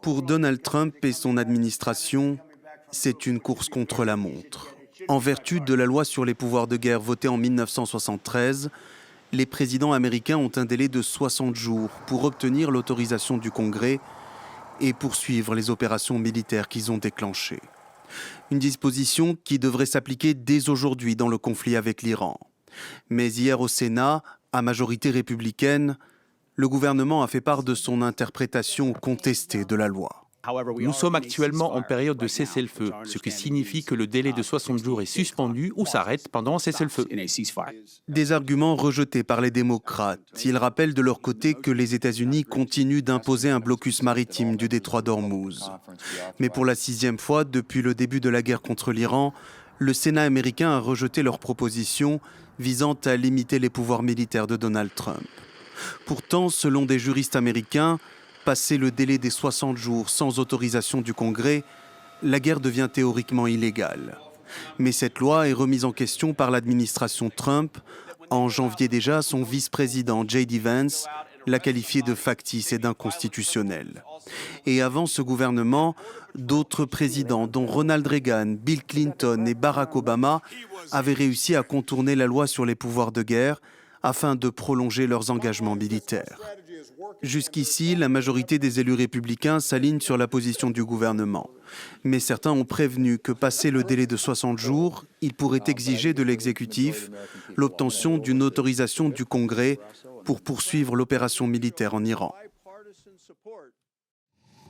Pour Donald Trump et son administration, c'est une course contre la montre. En vertu de la loi sur les pouvoirs de guerre votée en 1973, les présidents américains ont un délai de 60 jours pour obtenir l'autorisation du Congrès et poursuivre les opérations militaires qu'ils ont déclenchées. Une disposition qui devrait s'appliquer dès aujourd'hui dans le conflit avec l'Iran. Mais hier au Sénat, à majorité républicaine, le gouvernement a fait part de son interprétation contestée de la loi. Nous sommes actuellement en période de cessez-le-feu, ce qui signifie que le délai de 60 jours est suspendu ou s'arrête pendant un cessez-le-feu. Des arguments rejetés par les démocrates. Ils rappellent de leur côté que les États-Unis continuent d'imposer un blocus maritime du détroit d'Ormuz. Mais pour la 6e fois depuis le début de la guerre contre l'Iran, le Sénat américain a rejeté leur proposition visant à limiter les pouvoirs militaires de Donald Trump. Pourtant, selon des juristes américains, passé le délai des 60 jours sans autorisation du Congrès, la guerre devient théoriquement illégale. Mais cette loi est remise en question par l'administration Trump. En janvier déjà, son vice-président J.D. Vance l'a qualifié de factice et d'inconstitutionnel. Et avant ce gouvernement, d'autres présidents, dont Ronald Reagan, Bill Clinton et Barack Obama, avaient réussi à contourner la loi sur les pouvoirs de guerre afin de prolonger leurs engagements militaires. Jusqu'ici, la majorité des élus républicains s'aligne sur la position du gouvernement. Mais certains ont prévenu que passé le délai de 60 jours, ils pourraient exiger de l'exécutif l'obtention d'une autorisation du Congrès pour poursuivre l'opération militaire en Iran.